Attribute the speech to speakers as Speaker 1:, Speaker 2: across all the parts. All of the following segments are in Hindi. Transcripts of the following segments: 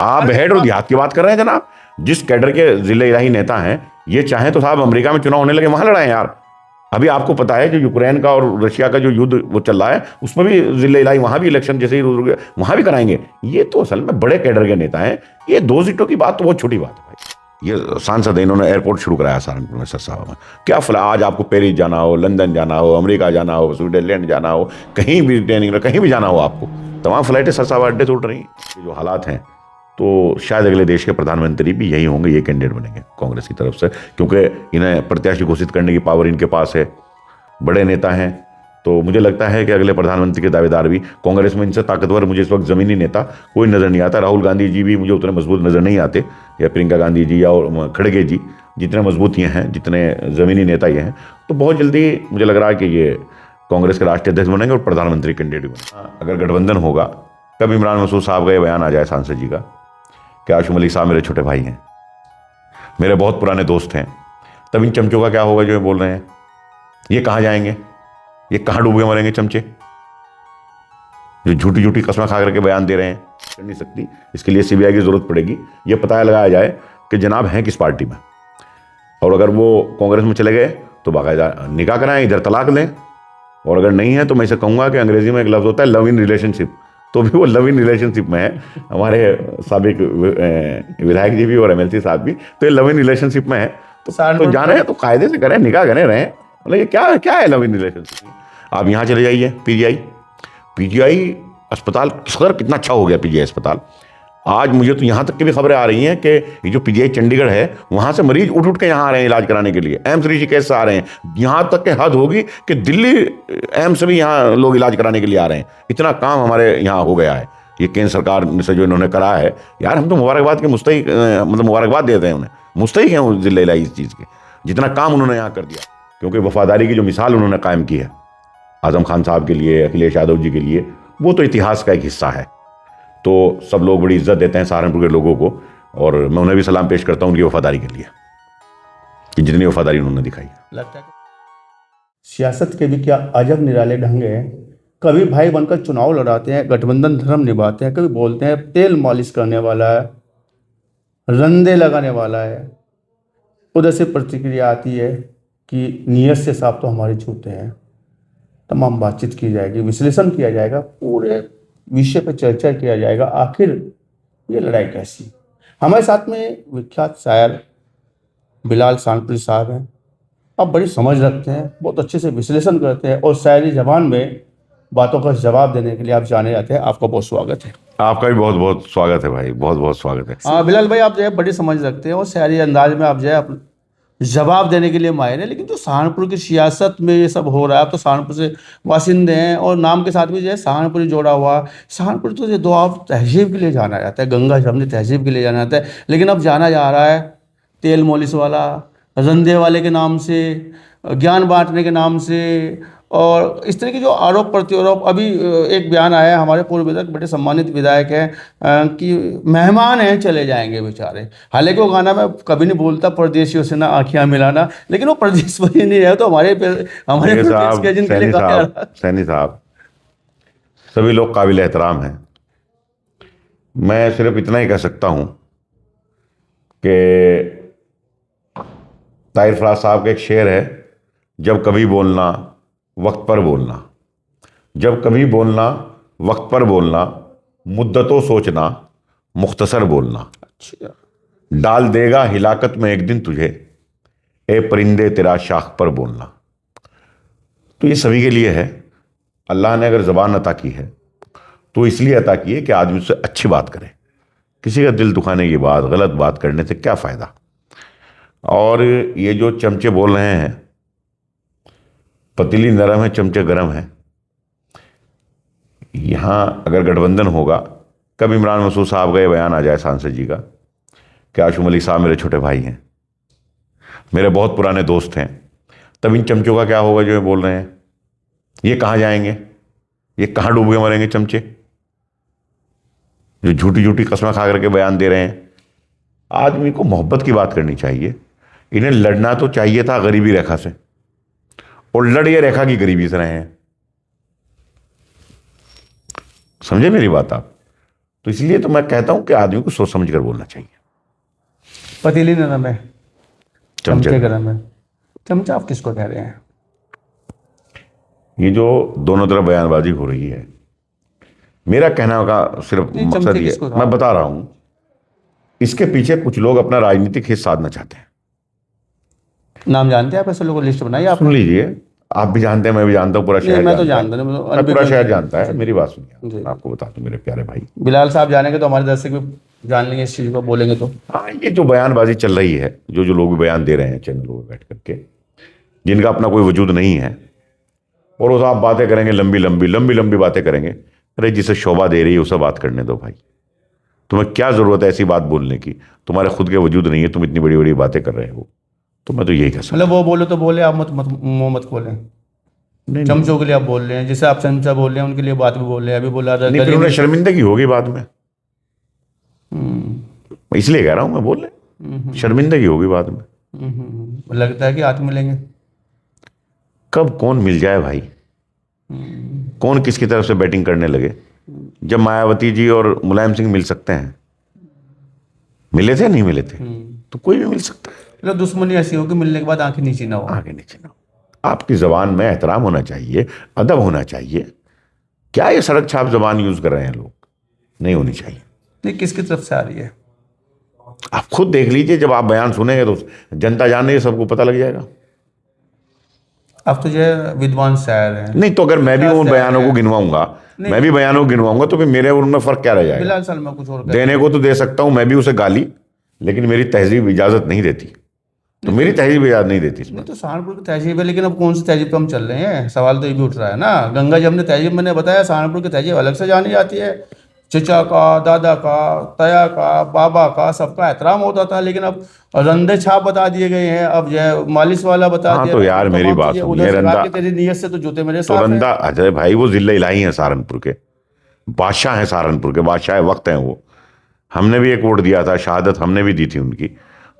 Speaker 1: आप बहेड़ और देहात की बात कर रहे हैं जनाब। जिस कैडर के जिले इलाही नेता हैं, ये चाहें तो साहब अमेरिका में चुनाव होने लगे वहां लड़ाएं यार। अभी आपको पता है जो यूक्रेन का और रशिया का जो युद्ध वो चल रहा है, उसमें भी जिले इलाही वहां भी इलेक्शन जैसे ही वहां भी कराएंगे। ये तो असल में बड़े कैडर के नेता हैं। ये 2 सीटों की बात तो बहुत छोटी बात है भाई। ये सांसद है, इन्होंने एयरपोर्ट शुरू कराया सहारनपुर में सरसावा में। क्या फला आज आपको पेरिस जाना हो, लंदन जाना हो, अमेरिका जाना हो, स्विट्जरलैंड जाना हो, कहीं भी ट्रेनिंग कहीं भी जाना हो, आपको तमाम फ्लाइटें सरसावा अड्डे से उड़ रही हैं। जो हालात हैं तो शायद अगले देश के प्रधानमंत्री भी यही होंगे, ये कैंडिडेट बनेंगे कांग्रेस की तरफ से, क्योंकि इन्हें प्रत्याशी घोषित करने की पावर इनके पास है, बड़े नेता हैं। तो मुझे लगता है कि अगले प्रधानमंत्री के दावेदार भी कांग्रेस में इनसे ताकतवर मुझे इस वक्त जमीनी नेता कोई नज़र नहीं आता। राहुल गांधी जी भी मुझे उतने मजबूत नज़र नहीं आते, या प्रियंका गांधी जी या खड़गे जी, जितने मजबूत ये हैं, जितने ज़मीनी नेता ये हैं। तो बहुत जल्दी मुझे लग रहा है कि ये कांग्रेस के राष्ट्रीय अध्यक्ष बनेंगे और प्रधानमंत्री कैंडिडेट बनेंगे। अगर गठबंधन होगा, तब इमरान मसूद साहब का ये बयान आ जाए सांसद जी का कि आशू मलिक साहब मेरे छोटे भाई हैं, मेरे बहुत पुराने दोस्त हैं, तब इन चमचों का क्या होगा जो ये बोल रहे हैं? ये कहाँ जाएंगे? ये कहाँ डूबे मरेंगे चमचे जो झूठी झूठी कस्में खा करके बयान दे रहे हैं? कर नहीं सकती। इसके लिए सीबीआई की जरूरत पड़ेगी। ये पता लगाया जाए कि जनाब हैं किस पार्टी में, और अगर वो कांग्रेस में चले गए तो बाकायदा निकाह कराएं, इधर तलाक दें, और अगर नहीं है तो मैं इसे कहूँगा कि अंग्रेजी में एक लफ्ज़ होता है लव इन रिलेशनशिप, तो भी वो लव इन रिलेशनशिप में है। हमारे साबिक विधायक जी भी और एमएलसी साहब भी, तो ये लव इन रिलेशनशिप में है। तो जाने हैं तो कायदे से करें, निकाह करें, रहें। मतलब ये क्या है लव इन रिलेशनशिप? आप यहाँ चले जाइए पीजीआई अस्पताल, कितना अच्छा हो गया पीजीआई अस्पताल। आज मुझे तो यहाँ तक की भी खबरें आ रही हैं कि ये जो पीजीआई चंडीगढ़ है, वहाँ से मरीज उठ के यहाँ आ रहे हैं इलाज कराने के लिए। एम्स ऋषिकेश से आ रहे हैं। यहाँ तक के हद होगी कि दिल्ली एम्स से भी यहाँ लोग इलाज कराने के लिए आ रहे हैं। इतना काम हमारे यहाँ हो गया है ये केंद्र सरकार से जो इन्होंने करा है। यार हम तो मुबारकबाद के मुस्तहिक, मतलब मुबारकबाद देते हैं उन्हें, मुस्तहिक हैं वो जिले इलाही इस चीज़ के, जितना काम उन्होंने यहाँ कर दिया। क्योंकि वफादारी की जो मिसाल उन्होंने कायम की है आजम खान साहब के लिए, अखिलेश यादव जी के लिए, वो तो इतिहास का एक हिस्सा है। तो सब लोग बड़ी इज्जत देते हैं सहारनपुर के लोगों को, और मैं उन्हें भी सलाम पेश करता हूँ उनकी वफादारी के लिए, कि जितनी वफादारी उन्होंने दिखाई है।
Speaker 2: लगता है सियासत के भी क्या अजब निराले ढंग हैं। कभी भाई बनकर चुनाव लड़ाते हैं, गठबंधन धर्म निभाते हैं, कभी बोलते हैं तेल मालिश करने वाला है, रंदे लगाने वाला है, उधर से प्रतिक्रिया आती है कि नीयत से साफ तो हमारे झूठे हैं। तमाम बातचीत की जाएगी, विश्लेषण किया जाएगा, पूरे विषय पर चर्चा किया जाएगा, आखिर ये लड़ाई कैसी। हमारे साथ में विख्यात शायर बिलाल सानपुरी साहब हैं। आप बड़ी समझ रखते हैं, बहुत अच्छे से विश्लेषण करते हैं, और शायरी जबान में बातों का जवाब देने के लिए आप जाने जाते हैं। आपका बहुत स्वागत है।
Speaker 1: आपका भी बहुत बहुत स्वागत है भाई, बहुत बहुत स्वागत है।
Speaker 2: हाँ बिलाल भाई, आप जो है बड़ी समझ रखते हैं और शायरी अंदाज में आप जो है जवाब देने के लिए माहिर है। लेकिन जो सहारनपुर की सियासत में ये सब हो रहा है, आप तो सहारनपुर से वासिंदे हैं और नाम के साथ भी जो है सहारनपुर जोड़ा हुआ। सहारनपुर तो ये दोआब तहजीब के लिए जाना जाता है, गंगा जमनी तहजीब के लिए जाना जाता है, लेकिन अब जाना जा रहा है तेल मोलिस वाला, रंदे वाले के नाम से, ज्ञान बांटने के नाम से, और इस तरह के जो आरोप प्रत्यारोप। अभी एक बयान आया है, हमारे पूर्व विधायक बड़े सम्मानित विधायक हैं कि मेहमान हैं चले जाएंगे बेचारे। हालांकि वो गाना मैं कभी नहीं बोलता परदेशियों से ना आँखियाँ मिलाना, लेकिन वो परदेश में नहीं है तो हमारे
Speaker 1: सैनी साहब सभी लोग काबिल एहतराम हैं। मैं सिर्फ इतना ही कह सकता हूँ कि ताहिर फराज साहब का एक शेर है, जब कभी बोलना वक्त पर बोलना, जब कभी बोलना वक्त पर बोलना, मुद्दतों सोचना मुख्तसर बोलना।
Speaker 2: अच्छा,
Speaker 1: डाल देगा हिलाकत में एक दिन तुझे, ए परिंदे तेरा शाख पर बोलना। तो ये सभी के लिए है। अल्लाह ने अगर ज़बान अता की है तो इसलिए अता की है कि आदमी उससे अच्छी बात करे। किसी का दिल दुखाने की बात, गलत बात करने से क्या फ़ायदा। और ये जो चमचे बोल रहे हैं, पतीली नरम है चमचे गरम है। यहाँ अगर गठबंधन होगा, कब इमरान मसूद साहब का ये बयान आ जाए सांसद जी का कि आशू मलिक साहब मेरे छोटे भाई हैं, मेरे बहुत पुराने दोस्त हैं, तब इन चमचों का क्या होगा जो ये बोल रहे हैं? ये कहाँ जाएंगे? ये कहाँ डूब के मरेंगे चमचे जो झूठी झूठी कस्में खा करके बयान दे रहे हैं? आदमी को मोहब्बत की बात करनी चाहिए। इन्हें लड़ना तो चाहिए था गरीबी रेखा से, और लड़ ये रेखा की गरीबी से रहे हैं। समझे मेरी बात आप? तो इसलिए तो मैं कहता हूं कि आदमी को सोच समझ कर बोलना चाहिए।
Speaker 2: पतीली नरम है,
Speaker 1: चमचे
Speaker 2: चमचे गरम है। चमचा आप किसको कह रहे हैं?
Speaker 1: ये जो दोनों तरफ बयानबाजी हो रही है, मेरा कहना का सिर्फ
Speaker 2: नहीं,
Speaker 1: मकसद
Speaker 2: चमचे
Speaker 1: ये,
Speaker 2: किसको
Speaker 1: मैं बता रहा हूं, इसके पीछे कुछ लोग अपना राजनीतिक हित साधना चाहते हैं।
Speaker 2: नाम जानते हैं आप ऐसे लोगों? लिस्ट बनाइए आप।
Speaker 1: सुन लीजिए, आप भी जानते हैं, मैं भी जानता हूँ, पूरा
Speaker 2: नहीं,
Speaker 1: शहर
Speaker 2: मैं तो
Speaker 1: जानता
Speaker 2: जानता
Speaker 1: है।
Speaker 2: नहीं,
Speaker 1: मैं पूरा शहर जानता है,
Speaker 2: जी।
Speaker 1: मेरी बात सुनिए,
Speaker 2: जी।
Speaker 1: मैं आपको बता दूं मेरे प्यारे भाई।
Speaker 2: बिलाल साहब जानेंगे तो हमारे दर्शक भी जान लेंगे इस चीज़ को, बोलेंगे तो।
Speaker 1: हाँ, ये जो बयानबाजी चल रही है, जो जो लोग भी बयान दे रहे हैं चैनलों पर बैठ करके, जिनका अपना कोई वजूद नहीं है, और उस आप बातें करेंगे, लंबी लंबी लंबी लंबी बातें करेंगे। अरे जिसे शोभा दे रही है उसे बात करने दो भाई। तुम्हें क्या जरूरत है ऐसी बात बोलने की? तुम्हारे खुद के वजूद नहीं है, तुम इतनी बड़ी बड़ी बातें कर रहे हो। तो मैं तो यही कह सकता
Speaker 2: मतलब वो बोले तो बोले, आप मत मुंह मत खोलें।
Speaker 1: नहीं,
Speaker 2: चमचों के लिए आप बोल रहे हैं, जैसे आप चमचा बोल रहे हैं उनके लिए बात भी बोल रहे हैं। अभी बोला
Speaker 1: नहीं, फिर उन्हें शर्मिंदगी होगी बाद में।
Speaker 2: हम्म,
Speaker 1: मैं इसलिए कह रहा हूं, मैं बोल रहे शर्मिंदगी होगी बाद में।
Speaker 2: लगता है कि हाथ मिलेंगे।
Speaker 1: कब कौन मिल जाए भाई, कौन किसकी तरफ से बैटिंग करने लगे। जब मायावती जी और मुलायम सिंह मिल सकते हैं, मिले थे नहीं मिले थे, तो कोई भी मिल सकता है।
Speaker 2: मतलब दुश्मनी ऐसी हो कि मिलने के बाद आंखें नीचे ना हो।
Speaker 1: आगे नीचे ना हो। आपकी जबान में एहतराम होना चाहिए, अदब होना चाहिए। क्या ये सड़क छाप जबान यूज कर रहे हैं लोग? नहीं होनी चाहिए।
Speaker 2: नहीं, किसकी तरफ से आ रही है?
Speaker 1: आप खुद देख लीजिए, जब आप बयान सुनेंगे तो जनता जान रही है, सबको पता लग जाएगा।
Speaker 2: आप तो जो है विद्वान शायर हैं।
Speaker 1: नहीं तो अगर मैं भी उन बयानों को गिनवाऊंगा, मैं भी बयानों को गिनवाऊंगा, तो फिर मेरे और उनमें फर्क क्या रह जाएगा?
Speaker 2: बिलाल साल में कुछ और
Speaker 1: देने को तो दे सकता हूं मैं भी उसे गाली, लेकिन मेरी तहजीब इजाजत नहीं देती। तो मेरी तहजीब इजाजत नहीं देती इसमें।
Speaker 2: नहीं तो सहारनपुर की तहजीब है, लेकिन अब कौन सी तहजीब पे हम चल रहे हैं? सवाल तो ये भी उठ रहा है ना। गंगा जमुना तहजीब मैंने बताया, सहारनपुर की तहजीब अलग से जानी जाती है। चचा का, दादा का, तया का, बाबा का, सबका एहतराम होता था, लेकिन अब रंदे छाप बता दिए गए हैं। अब जो है मालिश वाला बता
Speaker 1: हाँ
Speaker 2: दिया।
Speaker 1: तो यार मेरी बात
Speaker 2: उधर
Speaker 1: सुनिए,
Speaker 2: से
Speaker 1: रंदा
Speaker 2: कहा कि तेरी नीयत से तो जूते मेरे
Speaker 1: तो
Speaker 2: साथ हैं।
Speaker 1: रंदा अजय भाई वो जिले इलाही हैं सहारनपुर के, बादशाह हैं सहारनपुर के, बादशाह वक्त हैं वो। हमने भी एक वोट दिया था, शहादत हमने भी दी थी उनकी।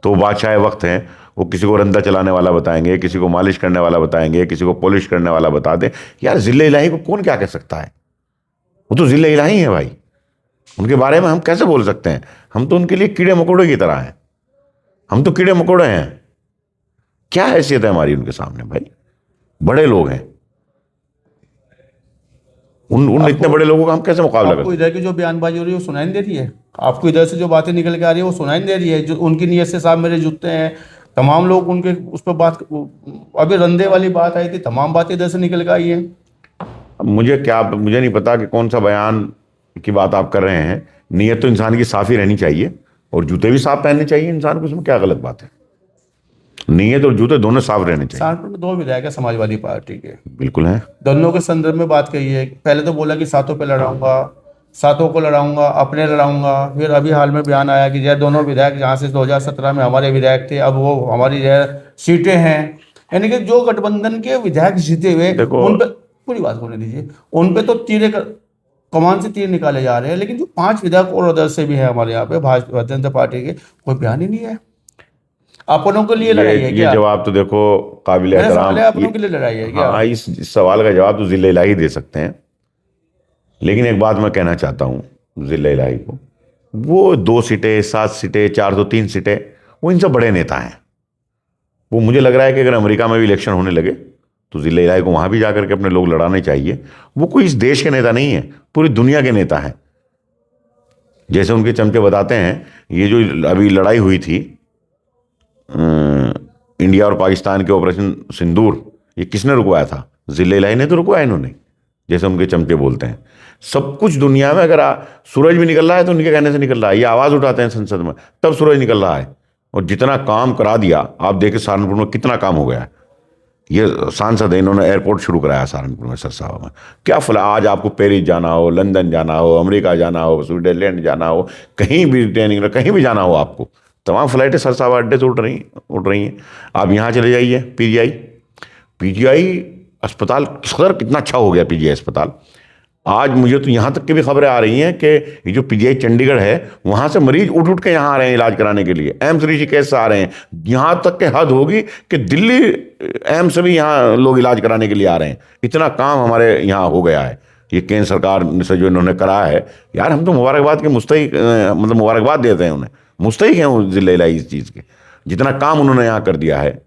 Speaker 1: तो वो बादशाह वक्त हैं, वो किसी को रंदा चलाने वाला बताएंगे, किसी को मालिश करने वाला बताएंगे, किसी को पॉलिश करने वाला बता दें। यार जिले इलाही को कौन क्या कह सकता है? वो तो जिले इलाही है भाई, उनके बारे में हम कैसे बोल सकते हैं? हम तो उनके लिए कीड़े मकोड़े की तरह हैं। हम तो कीड़े मकोड़े हैं। क्या हैसियत है हमारी उनके सामने भाई? बड़े लोग हैं, उन इतने बड़े लोगों का हम कैसे मुकाबला
Speaker 2: आपको
Speaker 1: करें?
Speaker 2: इधर की जो बयानबाजी हो रही है वो सुनाई नहीं दे रही है? आपको इधर से जो बातें निकल के आ रही है वो सुनाई नहीं दे रही है? जो उनकी नीयत से साहब मेरे जूते हैं, तमाम लोग उनके उस पर बात, अभी रंदे वाली बात आई थी, तमाम बातें इधर से निकल के आई हैं।
Speaker 1: अब मुझे नहीं पता कि कौन सा बयान की बात आप कर रहे हैं। नीयत तो इंसान की साफ ही रहनी चाहिए, और जूते भी साफ पहनने चाहिए इंसान को, उसमें क्या गलत बात है? नीयत और जूते दोनों साफ रहने चाहिए।
Speaker 2: सहारनपुर में 2 विधायक है समाजवादी पार्टी के,
Speaker 1: बिल्कुल है।
Speaker 2: दोनों के संदर्भ में बात कही है। पहले तो बोला कि सातों पे लड़ाऊंगा, सातों को लड़ाऊंगा, अपने लड़ाऊंगा। फिर अभी हाल में बयान आया कि जो है दोनों विधायक जहाँ से 2017 में हमारे विधायक थे, अब वो हमारी जो है सीटें हैं। यानी कि जो गठबंधन के विधायक जीते हुए,
Speaker 1: देखो-
Speaker 2: उन पे पूरी बात होने दीजिए, उन पे तो कमान से तीर निकाले जा रहे हैं। लेकिन जो 5 विधायक और अदर से भी है हमारे यहाँ पे भारतीय जनता पार्टी के, कोई बयान ही नहीं है। अपनों के लिए लड़ाई है
Speaker 1: ये
Speaker 2: क्या?
Speaker 1: जवाब तो देखो काबिल
Speaker 2: मेरा
Speaker 1: एहतराम।
Speaker 2: सवाल है, अपनों के लिए लड़ाई है क्या?
Speaker 1: हाँ, इस सवाल का जवाब तो जिले इलाही दे सकते हैं। लेकिन एक बात मैं कहना चाहता हूँ जिले इलाही को, वो 2 सीटें, 7 सीटें, 403 सीटें, वो इनसे बड़े नेता हैं। वो मुझे लग रहा है कि अगर अमेरिका में भी इलेक्शन होने लगे तो जिले इलाही को वहाँ भी जाकर के अपने लोग लड़ाने चाहिए। वो कोई इस देश के नेता नहीं है, पूरी दुनिया के नेता हैं। जैसे उनके चमचे बताते हैं, ये जो अभी लड़ाई हुई थी इंडिया और पाकिस्तान के ऑपरेशन सिंदूर, ये किसने रुकवाया था? जिले इलाही ने तो रुकवाया इन्होंने। जैसे उनके चमचे बोलते हैं, सब कुछ दुनिया में अगर सूरज भी निकल रहा है तो उनके कहने से निकल रहा है। ये आवाज़ उठाते हैं संसद में, तब सूरज निकल रहा है। और जितना काम करा दिया, आप देखिए सहारनपुर में कितना काम हो गया है। ये सांसद है, इन्होंने एयरपोर्ट शुरू कराया सहारनपुर में, सरसावा में। क्या फला, आज आपको पेरिस जाना हो, लंदन जाना हो, अमेरिका जाना हो, स्विट्जरलैंड जाना हो, कहीं भी ट्रेनिंग, कहीं भी जाना हो आपको, तमाम फ्लाइटें सरसावा अड्डे से उड़ रही हैं। आप यहाँ चले जाइए, पीजीआई अस्पताल सदर कितना अच्छा हो गया पीजीआई अस्पताल। आज मुझे तो यहाँ तक की भी खबरें आ रही हैं कि ये जो पीजीआई चंडीगढ़ है, वहाँ से मरीज उठ के यहाँ आ रहे हैं इलाज कराने के लिए। एम्स ऋषिकेश से आ रहे हैं। यहाँ तक के हद होगी कि दिल्ली एम्स से भी यहाँ लोग इलाज कराने के लिए आ रहे हैं। इतना काम हमारे यहाँ हो गया है। ये केंद्र सरकार से जो इन्होंने करा है, यार हम तो मुबारकबाद के मुस्तहिक, मतलब मुबारकबाद देते हैं उन्हें, मुस्तहिक हैं वो जिले इलाही इस चीज़ के, जितना काम उन्होंने यहाँ कर दिया है।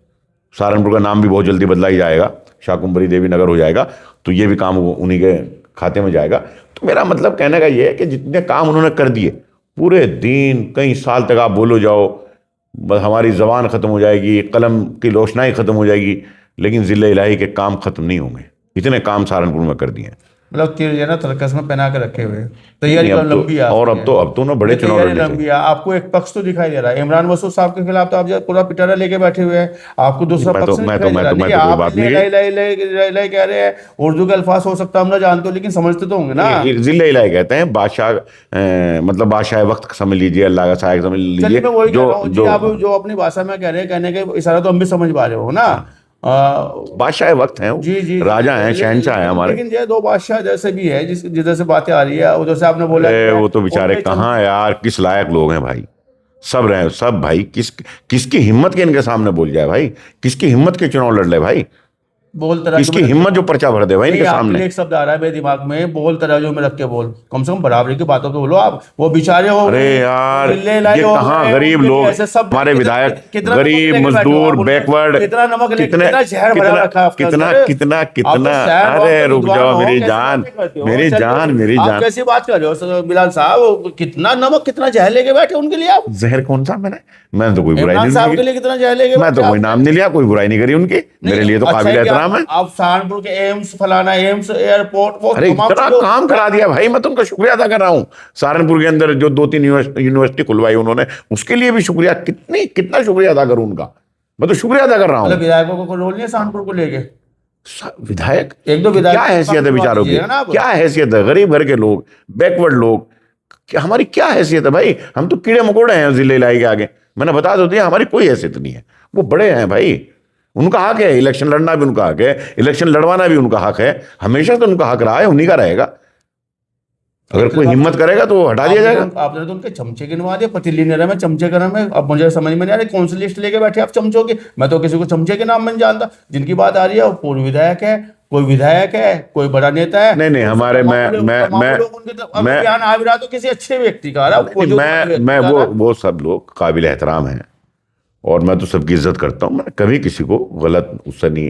Speaker 1: सहारनपुर का नाम भी बहुत जल्दी बदला ही जाएगा, शाकुंभरी देवी नगर हो जाएगा, तो ये भी काम उन्हीं के खाते में जाएगा। तो मेरा मतलब कहने का ये है कि जितने काम उन्होंने कर दिए, पूरे दिन कई साल तक आप बोलो जाओ, बस हमारी ज़बान ख़त्म हो जाएगी, कलम की रोशनाई ख़त्म हो जाएगी, लेकिन ज़िले इलाही के काम ख़त्म नहीं होंगे। इतने काम सहारनपुर में कर दिए हैं।
Speaker 2: मतलब तीर जो है ना तरकस में पहना के रखे हुए, तैयारी
Speaker 1: नहीं, अब
Speaker 2: लंबी है
Speaker 1: और
Speaker 2: आपकी।
Speaker 1: अब तो ना बड़े चुनाव
Speaker 2: तैयारी
Speaker 1: लड़ने
Speaker 2: लंबी है। आपको एक पक्ष तो दिखाई दे रहा है, इमरान मसूद साहब के खिलाफ तो आप जो पूरा पिटारा लेके बैठे हुए हैं, आपको दूसरा पक्ष नहीं दिखाई दे रहा। लेकिन आप लाई कह रहे हैं, उर्दू के अल्फाज हो सकता है हम ना जानते हो, लेकिन समझते तो होंगे ना।
Speaker 1: जिले इलाही कहते हैं बादशाह, मतलब बादशाह वक्त समझ लीजिए, अल्लाह का सहायक समझ
Speaker 2: चलिए
Speaker 1: लीजिए।
Speaker 2: मैं वही कह रहा हूँ जी,
Speaker 1: जो
Speaker 2: आप जो अपनी भाषा में कह रहे हैं, कहने के इशारा तो हम भी समझ पा रहे हो ना।
Speaker 1: बादशाह वक्त हैं,
Speaker 2: जी जी
Speaker 1: राजा हैं, शहनशाह हैं हमारे।
Speaker 2: लेकिन ये दो बादशाह जैसे भी है, जिधर से बातें आ रही है उधर से आपने बोला
Speaker 1: वो तो बेचारे कहाँ यार, किस लायक लोग हैं भाई, सब रहे सब भाई, किसकी हिम्मत के इनके सामने बोल जाए भाई, किसकी हिम्मत के चुनाव लड़ ले भाई,
Speaker 2: बोल तरह
Speaker 1: किसकी हिम्मत जो पर्चा भर दे भाई इनके सामने।
Speaker 2: एक शब्द आ रहा है मेरे दिमाग में, बोल तराजू में रख के बोल, कम से कम बराबरी की बातों तो बोलो आप। वो बेचारे हो,
Speaker 1: अरे यार ये कहाँ गरीब लोग, हमारे विधायक गरीब मजदूर बैकवर्ड,
Speaker 2: कितना नमक,
Speaker 1: कितने
Speaker 2: जहर भरा रखा
Speaker 1: कितना कितना कितना, अरे रुक जाओ मेरी जान, मेरी जान, मेरी जान,
Speaker 2: कैसी बात कर रहे हो बिलाल साहब, कितना नमक कितना जहर लेके बैठे उनके लिए आप।
Speaker 1: जहर कौन सा, मैंने तो कोई बुराई नहीं
Speaker 2: साहब के लिए कितना जहर लेके,
Speaker 1: मैं तो कोई नाम नहीं लिया, कोई बुराई नहीं करी उनकी, मेरे लिए तो काबिल एहतराम है।
Speaker 2: आप सहारनपुर के एम्स फलाना, एम्स एयरपोर्ट, वो
Speaker 1: अरे इतना काम करा दिया भाई, मैं तो उनका शुक्रिया अदा कर रहा हूँ। सहारनपुर के अंदर जो 2-3 यूनिवर्सिटी खुलवाई उन्होंने, उसके लिए भी शुक्रिया, कितना शुक्रिया अदा करूँ उनका, मैं तो शुक्रिया अदा कर रहा हूँ।
Speaker 2: विधायकों को कोई रोल नहीं है सहारनपुर को लेके?
Speaker 1: विधायक,
Speaker 2: एक दो विधायक
Speaker 1: क्या हैसियत है बेचारों की, क्या हैसियत है, गरीब घर के लोग, बैकवर्ड लोग, हमारी क्या हैसियत है भाई, हम तो कीड़े मकोड़े हैं जिले इलाही के आगे। मैंने बता दो दिया, हमारी कोई हैसियत नहीं है, वो बड़े हैं भाई, उनका हक है, इलेक्शन लड़ना भी उनका हक है, इलेक्शन लड़वाना भी उनका हक है, हमेशा तो उनका हक रहा है, उन्हीं का रहेगा। अगर कोई हिम्मत करेगा तो वो हटा दिया जाएगा।
Speaker 2: आपने तो उनके चमचे गिनवा दिए, पतीली नेरा में चमचे का नाम है। अब मुझे समझ में नहीं आ रही कौन सी लिस्ट लेके बैठे आप चमचों की, मैं तो किसी को चमचे के नाम में नहीं जानता। जिनकी बात आ रही है वो पूर्व विधायक है, कोई विधायक है, कोई बड़ा नेता है।
Speaker 1: नहीं हमारे मैं
Speaker 2: बयान आ भी रहा तो किसी अच्छे व्यक्ति का आ रहा,
Speaker 1: मैं वो सब लोग काबिल एहतराम हैं और मैं तो सबकी इज्जत करता हूँ। मैं कभी किसी को गलत उससे नहीं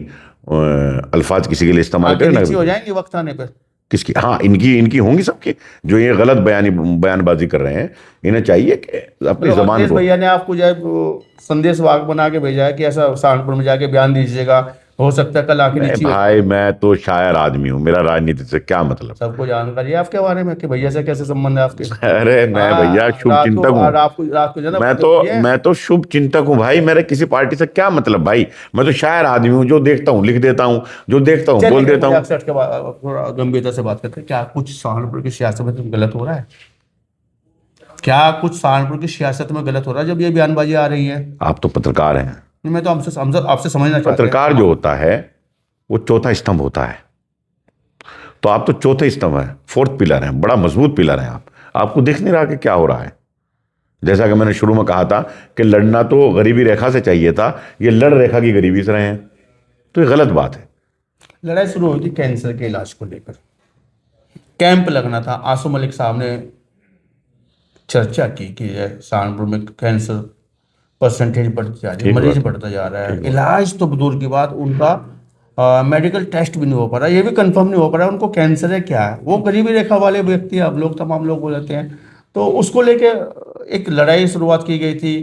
Speaker 1: अल्फाज किसी के लिए इस्तेमाल करें ना
Speaker 2: हो जाएंगे वक्त आने पर
Speaker 1: किसकी, हाँ इनकी होंगी सबकी, जो ये गलत बयानबाजी कर रहे हैं, इन्हें चाहिए कि अपनी जबान को।
Speaker 2: भैया ने आपको जो है संदेश वाक बना के भेजा है कि ऐसा सहारनपुर में जाके बयान दीजिएगा, हो सकता है कल आके नीचे।
Speaker 1: भाई मैं तो शायर आदमी हूँ, मेरा राजनीति से क्या मतलब।
Speaker 2: सबको जानकारी है आपके बारे में कि भैया से कैसे संबंध है आपके।
Speaker 1: अरे मैं भैया शुभ चिंतक हूँ, मैं तो शुभ चिंतक हूँ भाई, मेरे किसी पार्टी से क्या मतलब भाई, मैं तो शायर आदमी हूँ, जो देखता हूँ लिख देता हूँ, जो देखता हूँ बोल देता हूँ।
Speaker 2: थोड़ा गंभीरता से बात करते हैं, क्या कुछ सहारनपुर की सियासत में गलत हो रहा है? क्या कुछ सहारनपुर की सियासत में गलत हो रहा है जब ये बयानबाजी आ रही है? आप
Speaker 1: तो पत्रकार हैं,
Speaker 2: मैं तो आपसे समझना चाहता हूं।
Speaker 1: पत्रकार जो होता है वो चौथा स्तंभ होता है, तो आप तो चौथे स्तंभ है, फोर्थ पिलर है, बड़ा मजबूत पिलर है। आपको दिख नहीं रहा कि क्या हो रहा है। जैसा कि मैंने शुरू में कहा था कि लड़ना तो गरीबी रेखा से चाहिए था, ये लड़ रेखा की गरीबी से रहे हैं, तो ये गलत बात है।
Speaker 2: लड़ाई शुरू हुई थी कैंसर के इलाज को लेकर, कैंप लगना था। आसू मलिक साहब ने चर्चा की कि सहारनपुर में कैंसर परसेंटेज बढ़ती जा रही है, मरीज बढ़ता जा रहा है, इलाज तो दूर की बात, उनका मेडिकल टेस्ट भी नहीं हो पा रहा, ये भी कंफर्म नहीं हो पा रहा उनको कैंसर है क्या है। वो गरीबी रेखा वाले व्यक्ति अब लोग तमाम लोग बोलते हैं, तो उसको लेके एक लड़ाई शुरुआत की गई थी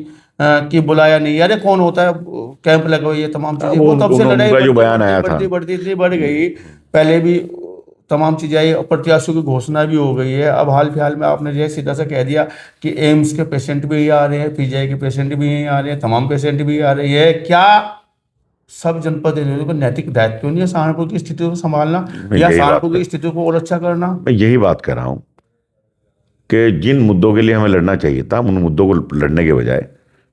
Speaker 2: कि बुलाया नहीं, अरे कौन होता है, कैंप लगा हुआ, ये तमाम चीजें, वो तब से लड़ाई बढ़ती इतनी बढ़ गई। पहले भी तमाम चीज़ें आई, प्रत्याशियों की घोषणा भी हो गई है। अब हाल फिलहाल में आपने जो है सीधा सा कह दिया कि एम्स के पेशेंट भी आ रहे हैं, पीजीआई के पेशेंट भी आ रहे हैं, तमाम पेशेंट भी आ रहे हैं। क्या सब जनपद को नैतिक दायित्व नहीं है सहारनपुर की स्थिति को संभालना या सहारनपुर की स्थिति को और अच्छा करना? मैं
Speaker 1: यही बात कर रहा हूँ कि जिन मुद्दों के लिए हमें लड़ना चाहिए था, उन मुद्दों को लड़ने के बजाय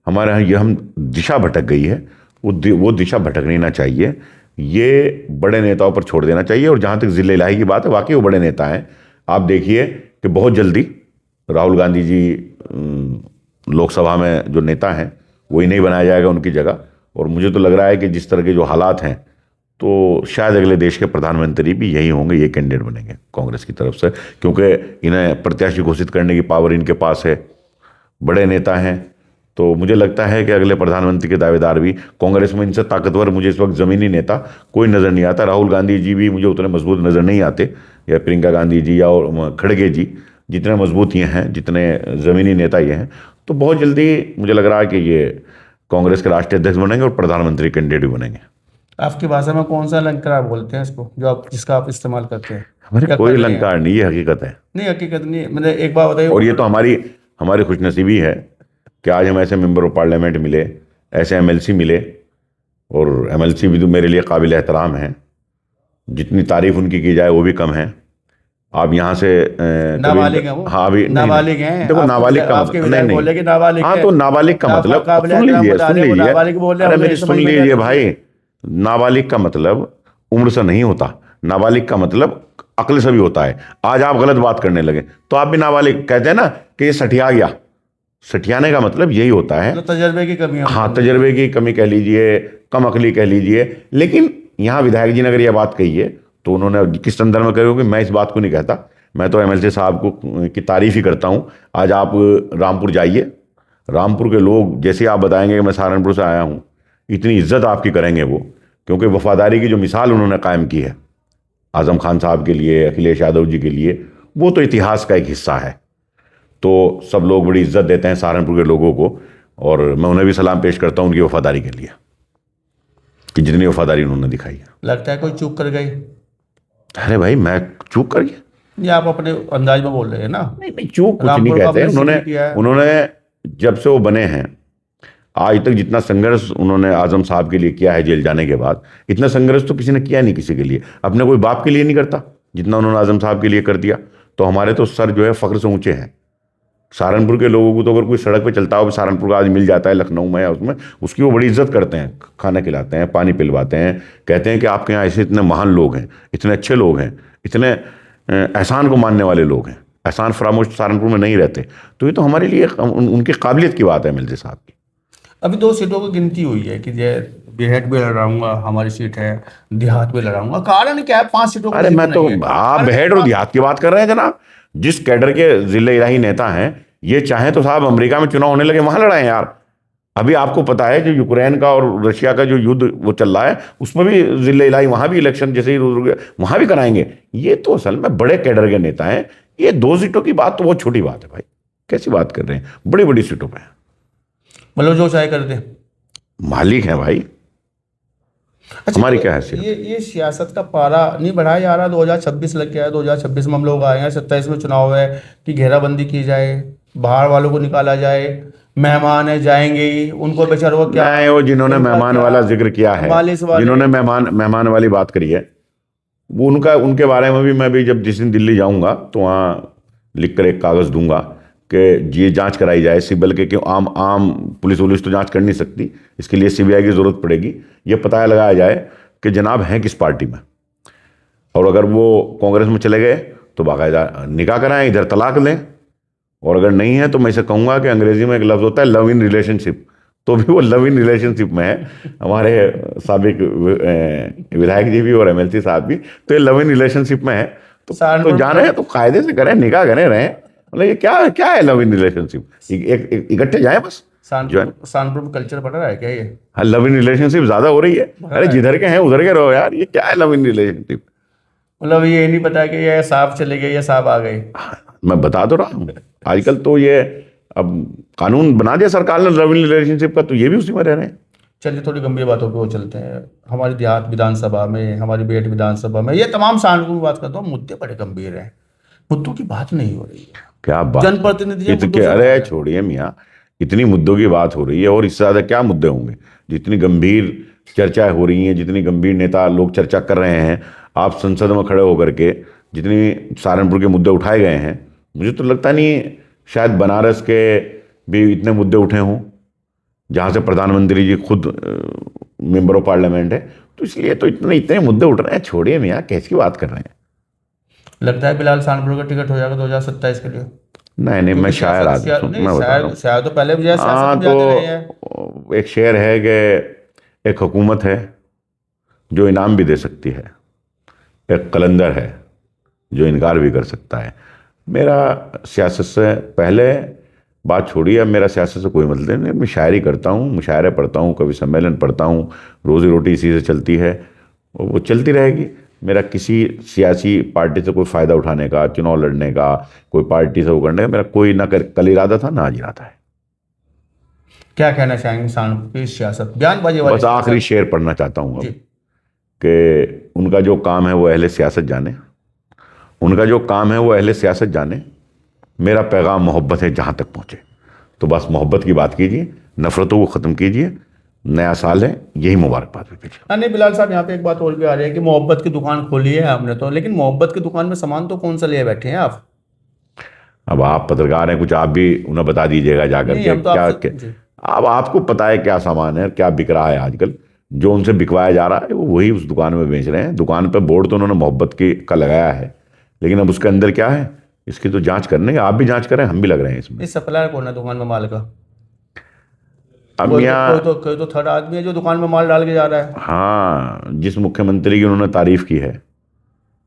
Speaker 1: हमारे यहाँ ये हम दिशा भटक गई है, वो दिशा भटकनी ना चाहिए, ये बड़े नेताओं पर छोड़ देना चाहिए। और जहाँ तक जिले इलाही की बात है, वाकई वो बड़े नेता हैं। आप देखिए कि बहुत जल्दी राहुल गांधी जी लोकसभा में जो नेता हैं वही नहीं बनाया जाएगा उनकी जगह। और मुझे तो लग रहा है कि जिस तरह के जो हालात हैं तो शायद अगले देश के प्रधानमंत्री भी यही होंगे, ये कैंडिडेट बनेंगे कांग्रेस की तरफ से, क्योंकि इन्हें प्रत्याशी घोषित करने की पावर इनके पास है, बड़े नेता हैं। तो मुझे लगता है कि अगले प्रधानमंत्री के दावेदार भी कांग्रेस में इनसे ताकतवर मुझे इस वक्त ज़मीनी नेता कोई नज़र नहीं आता। राहुल गांधी जी भी मुझे उतने मजबूत नज़र नहीं आते, या प्रियंका गांधी जी या खड़गे जी, जितने मजबूत ये हैं, जितने ज़मीनी नेता ये हैं। तो बहुत जल्दी मुझे लग रहा है कि ये कांग्रेस के राष्ट्रीय अध्यक्ष बनेंगे और प्रधानमंत्री कैंडिडेट भी बनेंगे।
Speaker 2: आपकी भाषा में कौन सा अलंकार बोलते हैं इसको, जो आप जिसका आप इस्तेमाल करते हैं?
Speaker 1: हमारे
Speaker 2: या
Speaker 1: कोई
Speaker 2: कर रहे हैं?
Speaker 1: अलंकार नहीं, ये हकीकत है।
Speaker 2: नहीं, हकीकत नहीं है। मतलब एक बात बताइए।
Speaker 1: और ये तो हमारी हमारी खुशनसीबी है कि आज हम ऐसे मेंबर ऑफ पार्लियामेंट मिले, ऐसे एमएलसी मिले, और एमएलसी भी तो मेरे लिए काबिल एहतराम हैं, जितनी तारीफ उनकी की जाए वो भी कम है। आप यहाँ से
Speaker 2: नाबालिग हैं वो?
Speaker 1: हाँ, अभी नहीं,
Speaker 2: नाबालिग हैं?
Speaker 1: देखो,
Speaker 2: आपको
Speaker 1: नाबालिग का
Speaker 2: आपके
Speaker 1: मतलब
Speaker 2: विधायक
Speaker 1: नहीं
Speaker 2: बोले कि
Speaker 1: नहीं,
Speaker 2: नाबालिग
Speaker 1: हाँ
Speaker 2: है।
Speaker 1: तो नाबालिग का
Speaker 2: आप
Speaker 1: मतलब
Speaker 2: काबिल
Speaker 1: सुन
Speaker 2: एहतराम
Speaker 1: लीजिए,
Speaker 2: बता
Speaker 1: सुन
Speaker 2: रहे हैं, वो
Speaker 1: लीजिए,
Speaker 2: नाबालिग बोल रहे हैं,
Speaker 1: अरे
Speaker 2: हमें
Speaker 1: मेरी
Speaker 2: समझ
Speaker 1: सुन
Speaker 2: में नहीं
Speaker 1: लीजिए
Speaker 2: आती।
Speaker 1: भाई, नाबालिग का मतलब उम्र से नहीं होता, नाबालिग का मतलब अक्ल से भी होता है। आज आप गलत बात करने लगे तो आप भी नाबालिग कहते हैं ना कि ये सठिया गया। सठियाने का मतलब यही होता है।
Speaker 2: मतलब तजर्बे की कमी है
Speaker 1: हाँ,
Speaker 2: उनके अंदर।
Speaker 1: तजर्बे की कमी कह लीजिए, कम अकली कह लीजिए। लेकिन यहाँ विधायक जी ने अगर ये बात कही है तो उन्होंने किस संदर्भ में कही होगी, मैं इस बात को नहीं कहता। मैं तो एमएलसी साहब को की तारीफ ही करता हूँ। आज आप रामपुर जाइए, रामपुर के लोग जैसे आप बताएंगे कि मैं सहारनपुर से आया हूँ, इतनी इज्जत आपकी करेंगे वो, क्योंकि वफादारी की जो मिसाल उन्होंने कायम की है आजम खान साहब के लिए, अखिलेश यादव जी के लिए, वो तो इतिहास का एक हिस्सा है। तो सब लोग बड़ी इज्जत देते हैं सहारनपुर के लोगों को, और मैं उन्हें भी सलाम पेश करता हूँ उनकी वफादारी के लिए, कि जितनी वफादारी उन्होंने दिखाई है।
Speaker 2: लगता है कोई चूक कर गई?
Speaker 1: अरे भाई, मैं चूक कर गया?
Speaker 2: ये आप अपने अंदाज में बोल रहे हैं ना।
Speaker 1: नहीं नहीं, चूक कुछ नहीं
Speaker 2: रामपुर का
Speaker 1: कहते।
Speaker 2: आपने
Speaker 1: उन्होंने
Speaker 2: जिक्र किया है।
Speaker 1: उन्होंने जब से वो बने हैं आज तक जितना संघर्ष उन्होंने आजम साहब के लिए किया है जेल जाने के बाद, इतना संघर्ष तो किसी ने किया नहीं किसी के लिए। अपने कोई बाप के लिए नहीं करता जितना उन्होंने आजम साहब के लिए कर दिया। तो हमारे तो सर जो है फ़ख्र से ऊंचे हैं। सहारनपुर के लोगों को तो अगर कोई सड़क पे चलता हो, सहारनपुर का आज मिल जाता है लखनऊ में या उसमें, उसकी वो बड़ी इज्जत करते हैं, खाना खिलाते हैं, पानी पिलवाते हैं, कहते हैं कि आपके यहाँ ऐसे इतने महान लोग हैं, इतने अच्छे लोग हैं, इतने एहसान को मानने वाले लोग हैं, एहसान फरामोश सहारनपुर में नहीं रहते। तो ये तो हमारे लिए उनकी काबिलियत की बात है एमएलसी साहब की।
Speaker 2: अभी 2 सीटों की गिनती हुई है कि ये बेहट भी लड़ाऊंगा, हमारी सीट है, देहात भी लड़ाऊंगा। कारण क्या है 5 सीटों का
Speaker 1: अरे
Speaker 2: जिक्र
Speaker 1: मैं तो,
Speaker 2: नहीं है?
Speaker 1: आप
Speaker 2: कारण
Speaker 1: बहेड़ और देहात की बात कर रहे हैं जनाब। जिस कैडर के जिले इलाही नेता हैं, ये चाहें तो साहब अमेरिका में चुनाव होने लगे वहां लड़ाएं यार। अभी आपको पता है जो यूक्रेन का और रशिया का जो युद्ध वो चल रहा है, उसमें भी जिले इलाही वहां भी इलेक्शन जैसे ही वहां भी कराएंगे। ये तो असल में बड़े कैडर के नेता हैं। ये 2 सीटों की बात तो बहुत छोटी बात है भाई, कैसी बात कर रहे हैं, बड़ी बड़ी सीटों पर
Speaker 2: मतलब जो चाहे कर दे,
Speaker 1: मालिक हैं भाई।
Speaker 2: अच्छा,
Speaker 1: हमारी क्या हैसियत?
Speaker 2: ये सियासत का पारा नहीं बढ़ाया जा रहा? 2026 लग गया है, 2026 में हम लोग आए हैं, 27 में चुनाव है कि घेराबंदी की जाए, बाहर वालों को निकाला जाए, मेहमान है जाएंगे ही, उनको बेचारों को क्या,
Speaker 1: नहीं, वो जिन्होंने
Speaker 2: उनका
Speaker 1: मेहमान
Speaker 2: क्या
Speaker 1: वाला जिक्र किया है,
Speaker 2: मालिश वाले,
Speaker 1: जिन्होंने मेहमान वाली बात करी है, वो उनके बारे में भी मैं भी जब जिस दिन दिल्ली जाऊंगा तो वहाँ लिख कर एक कागज़ दूंगा कि ये जांच कराई जाए सिब्बल के, क्यों आम पुलिस तो जांच कर नहीं सकती, इसके लिए सीबीआई की ज़रूरत पड़ेगी। ये पता लगाया जाए कि जनाब हैं किस पार्टी में, और अगर वो कांग्रेस में चले गए तो बाकायदा निकाह कराएं, इधर तलाक लें, और अगर नहीं है तो मैं इसे कहूँगा कि अंग्रेजी में एक लफ्ज़ होता है लव इन रिलेशनशिप, तो भी वो लव इन रिलेशनशिप में है। हमारे साबिक विधायक जी भी और एमएलसी साहब भी, तो ये लव इन रिलेशनशिप में है। तो जाने हैं तो कायदे से करें, निकाह करें, रहें। मतलब ये क्या है लव इन रिलेशनशिप? इकट्ठे जाएं बस।
Speaker 2: कानपुर में कल्चर बढ़ रहा है क्या ये?
Speaker 1: हाँ, लव इन रिलेशनशिप ज्यादा हो रही है। अरे जिधर के हैं उधर के रहो यार, ये क्या है लव इन रिलेशनशिप?
Speaker 2: मतलब ये नहीं पता कि ये साहब चले गए या साहब आ गए।
Speaker 1: मैं बता तो रहा हूँ, आजकल तो ये अब कानून बना दिया सरकार ने लव इन रिलेशनशिप का, तो ये भी उसी में रह रहे हैं।
Speaker 2: चलिए थोड़ी गंभीर बातों पे वो चलते हैं। हमारी देहात विधानसभा में, हमारी बेट विधानसभा में, ये तमाम सहारनपुर की बात करता हूँ, मुद्दे बड़े गंभीर हैं, मुद्दों की बात नहीं हो रही है।
Speaker 1: क्या बात,
Speaker 2: जनप्रतिनिधि
Speaker 1: अरे छोड़िए मियाँ, इतनी मुद्दों की बात हो रही है और इससे ज़्यादा क्या मुद्दे होंगे? जितनी गंभीर चर्चाएं हो रही हैं, जितनी गंभीर नेता लोग चर्चा कर रहे हैं, आप संसद में खड़े होकर के जितनी सहारनपुर के मुद्दे उठाए गए हैं, मुझे तो लगता नहीं शायद बनारस के भी इतने मुद्दे उठे हों जहाँ से प्रधानमंत्री जी खुद मेंबर ऑफ पार्लियामेंट है। तो इसलिए तो इतने मुद्दे उठ रहे हैं। छोड़िए मियाँ, कैसी बात कर रहे हैं?
Speaker 2: लगता है फिलहाल सहारनपुर का टिकट हो जाएगा 2027 के लिए?
Speaker 1: नहीं, मैं शायर आदमी, मैं बता रहा हूँ।
Speaker 2: शायर तो पहले भी
Speaker 1: हाँ, तो एक शेर है कि एक हुकूमत है जो इनाम भी दे सकती है, एक कलंदर है जो इनकार भी कर सकता है। मेरा सियासत से पहले बात छोड़िए, अब मेरा सियासत से कोई मतलब नहीं। मैं शायरी करता हूँ, मुशायरे पढ़ता हूँ, कभी सम्मेलन पढ़ता हूँ, रोजी रोटी इसी से चलती है, वो चलती रहेगी। मेरा किसी सियासी पार्टी से कोई फ़ायदा उठाने का, चुनाव लड़ने का, कोई पार्टी से वो करने का मेरा कोई ना कल इरादा था ना आज इरादा है।
Speaker 2: क्या कहना चाहेंगे सहारनपुर की सियासत, बयानबाजी वाली
Speaker 1: बस आखिरी
Speaker 2: सियासत?
Speaker 1: शेर पढ़ना चाहता हूँ अब
Speaker 2: जी।
Speaker 1: कि उनका जो काम है वो अहले सियासत जाने, उनका जो काम है वो अहले सियासत जाने। मेरा पैगाम मोहब्बत है जहाँ तक पहुँचे। तो बस मोहब्बत की बात कीजिए, नफ़रतों को ख़त्म कीजिए। नया साल है, यही मुबारकबाद भी कीजिए।
Speaker 2: नहीं बिलाल साहब, यहाँ पे एक बात और भी आ रही है कि मोहब्बत की दुकान खोली है आपने तो, लेकिन मोहब्बत की दुकान में सामान तो कौन सा लिए बैठे हैं आप?
Speaker 1: अब आप पत्रकार हैं, कुछ आप भी उन्हें बता दीजिएगा जाकर
Speaker 2: नहीं,
Speaker 1: के
Speaker 2: हम तो
Speaker 1: क्या
Speaker 2: आपसे
Speaker 1: क्या।
Speaker 2: जी।
Speaker 1: अब आपको पता है क्या सामान है, क्या बिक रहा है आजकल। जो उनसे बिकवाया जा रहा है वो वही उस दुकान में बेच रहे हैं। दुकान पे बोर्ड तो उन्होंने मोहब्बत की का लगाया है, लेकिन अब उसके अंदर क्या है इसकी तो जांच करने, आप भी जांच करें, हम भी लग रहे हैं इसमें।
Speaker 2: इस सप्लायर कौन है दुकान में माल का?
Speaker 1: अब
Speaker 2: कोई तो कोई
Speaker 1: यहाँ
Speaker 2: तो कोई तो थर्ड आदमी है जो दुकान में माल डाल के जा रहा है।
Speaker 1: हाँ, जिस मुख्यमंत्री की उन्होंने तारीफ की है,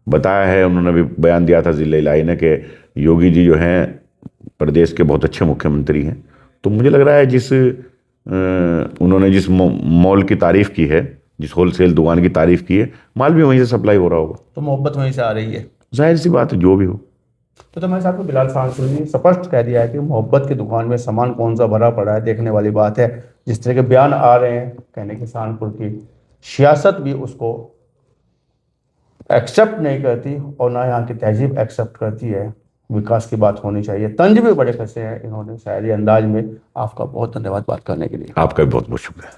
Speaker 1: बताया है, उन्होंने भी बयान दिया था जिले इलाही ने कि योगी जी जो हैं प्रदेश के बहुत अच्छे मुख्यमंत्री हैं। तो मुझे लग रहा है उन्होंने जिस मॉल की तारीफ की है, जिस होलसेल दुकान की तारीफ की है, माल भी वहीं से सप्लाई हो रहा होगा।
Speaker 2: तो मोहब्बत वहीं से आ रही है।
Speaker 1: जाहिर सी बात है, जो भी हो।
Speaker 2: तो मैं साहब को बिलाल साहब ने स्पष्ट कह दिया है कि मोहब्बत की दुकान में सामान कौन सा भरा पड़ा है, देखने वाली बात है। जिस तरह के बयान आ रहे हैं, कहने की सहारनपुर की सियासत भी उसको एक्सेप्ट नहीं करती और ना यहाँ की तहजीब एक्सेप्ट करती है। विकास की बात होनी चाहिए। तंज भी बड़े कसे हैं इन्होंने शायरी अंदाज में। आपका बहुत धन्यवाद बात करने के लिए।
Speaker 1: आपका भी बहुत बहुत शुक्रिया।